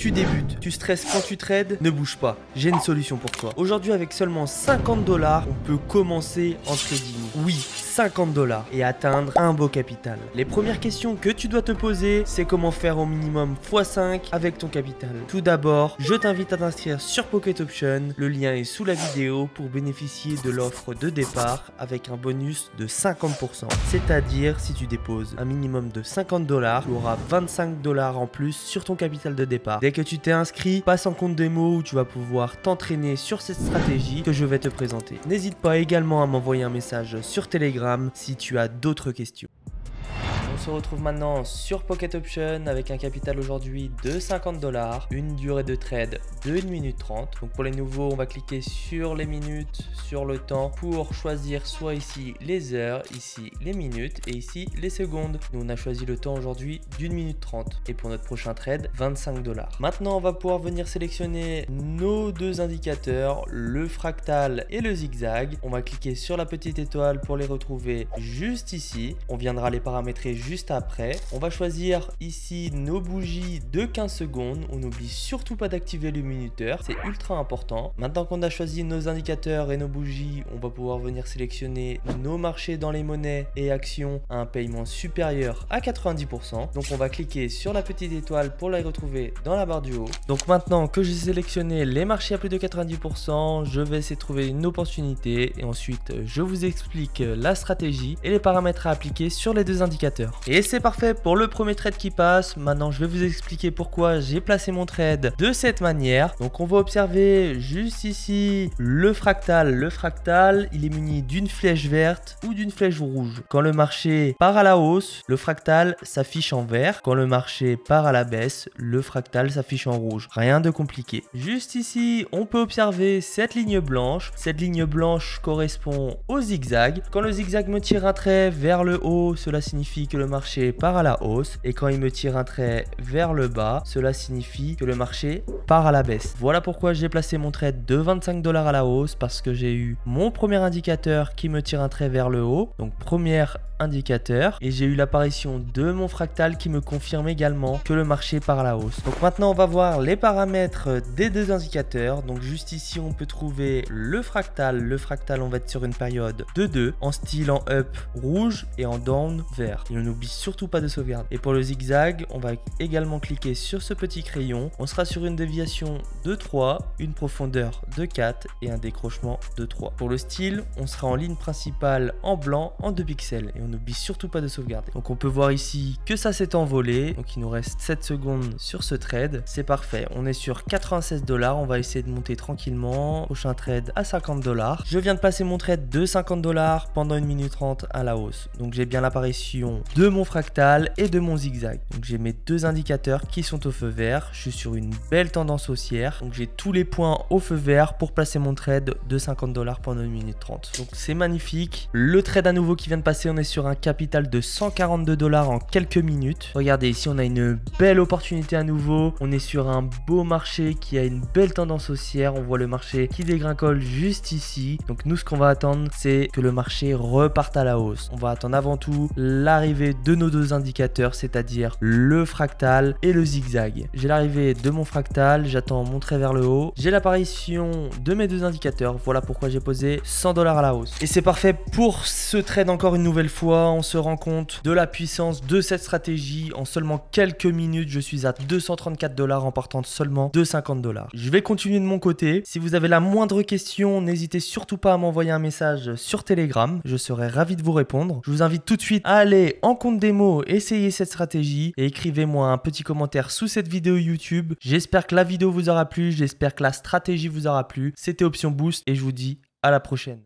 Tu débutes, tu stresses quand tu trades, ne bouge pas, j'ai une solution pour toi. Aujourd'hui avec seulement 50 $, on peut commencer en trading. Oui, 50 $ et atteindre un beau capital. Les premières questions que tu dois te poser, c'est comment faire au minimum x5 avec ton capital. Tout d'abord, je t'invite à t'inscrire sur Pocket Option, le lien est sous la vidéo pour bénéficier de l'offre de départ avec un bonus de 50%. C'est-à-dire si tu déposes un minimum de 50 $, tu auras 25 $ en plus sur ton capital de départ. Dès que tu t'es inscrit, passe en compte démo où tu vas pouvoir t'entraîner sur cette stratégie que je vais te présenter. N'hésite pas également à m'envoyer un message sur Telegram si tu as d'autres questions. On se retrouve maintenant sur Pocket Option avec un capital aujourd'hui de 50 $, une durée de trade de 1 minute 30. Donc pour les nouveaux, on va cliquer sur les minutes, sur le temps pour choisir soit ici les heures, ici les minutes et ici les secondes. Nous on a choisi le temps aujourd'hui d'1 minute 30 et pour notre prochain trade 25 $. Maintenant on va pouvoir venir sélectionner nos deux indicateurs, le fractal et le zigzag. On va cliquer sur la petite étoile pour les retrouver juste ici. On viendra les paramétrer juste après. On va choisir ici nos bougies de 15 secondes. On n'oublie surtout pas d'activer le minuteur, c'est ultra important. Maintenant qu'on a choisi nos indicateurs et nos bougies, on va pouvoir venir sélectionner nos marchés dans les monnaies et actions à un paiement supérieur à 90%. Donc on va cliquer sur la petite étoile pour les retrouver dans la barre du haut. Donc maintenant que j'ai sélectionné les marchés à plus de 90%, je vais essayer de trouver une opportunité et ensuite je vous explique la stratégie et les paramètres à appliquer sur les deux indicateurs. Et c'est parfait pour le premier trade qui passe. Maintenant je vais vous expliquer pourquoi j'ai placé mon trade de cette manière. Donc on va observer juste ici le fractal. Le fractal il est muni d'une flèche verte ou d'une flèche rouge. Quand le marché part à la hausse, le fractal s'affiche en vert. Quand le marché part à la baisse, le fractal s'affiche en rouge. Rien de compliqué. Juste ici on peut observer cette ligne blanche. Cette ligne blanche correspond au zigzag. Quand le zigzag me tire un trait vers le haut, cela signifie que le marché part à la hausse et quand il me tire un trait vers le bas, cela signifie que le marché part à la baisse. Voilà pourquoi j'ai placé mon trade de 25 $ à la hausse, parce que j'ai eu mon premier indicateur qui me tire un trait vers le haut, donc premier indicateur, et j'ai eu l'apparition de mon fractal qui me confirme également que le marché part à la hausse. Donc maintenant on va voir les paramètres des deux indicateurs. Donc juste ici on peut trouver le fractal. Le fractal on va être sur une période de 2 en style en up rouge et en down vert. Et on n'oublie surtout pas de sauvegarder. Et pour le zigzag on va également cliquer sur ce petit crayon. On sera sur une déviation de 3, une profondeur de 4 et un décrochement de 3. Pour le style on sera en ligne principale en blanc en 2 pixels. Et on n'oublie surtout pas de sauvegarder. Donc on peut voir ici que ça s'est envolé. Donc il nous reste 7 secondes sur ce trade. C'est parfait. On est sur 96 $. On va essayer de monter tranquillement. Prochain trade à 50 $. Je viens de passer mon trade de 50 $ pendant 1 minute 30 à la hausse. Donc j'ai bien l'apparition de mon fractal et de mon zigzag. Donc j'ai mes deux indicateurs qui sont au feu vert. Je suis sur une belle tendance haussière. Donc j'ai tous les points au feu vert pour placer mon trade de 50 $ pendant 1 minute 30. Donc c'est magnifique. Le trade à nouveau qui vient de passer, on est sur un capital de 142 $ en quelques minutes. Regardez ici on a une belle opportunité à nouveau. On est sur un beau marché qui a une belle tendance haussière. On voit le marché qui dégringole juste ici. Donc nous ce qu'on va attendre c'est que le marché reparte à la hausse. On va attendre avant tout l'arrivée de nos deux indicateurs, c'est-à-dire le fractal et le zigzag. J'ai l'arrivée de mon fractal, j'attends mon trait vers le haut. J'ai l'apparition de mes deux indicateurs. Voilà pourquoi j'ai posé 100 $ à la hausse. Et c'est parfait pour ce trade encore une nouvelle fois. On se rend compte de la puissance de cette stratégie. En seulement quelques minutes, je suis à 234 $ en partant seulement de 50 $. Je vais continuer de mon côté. Si vous avez la moindre question, n'hésitez surtout pas à m'envoyer un message sur Telegram. Je serai ravi de vous répondre. Je vous invite tout de suite à aller en compte démo, essayer cette stratégie et écrivez-moi un petit commentaire sous cette vidéo YouTube. J'espère que la vidéo vous aura plu. J'espère que la stratégie vous aura plu. C'était Option Boost et je vous dis à la prochaine.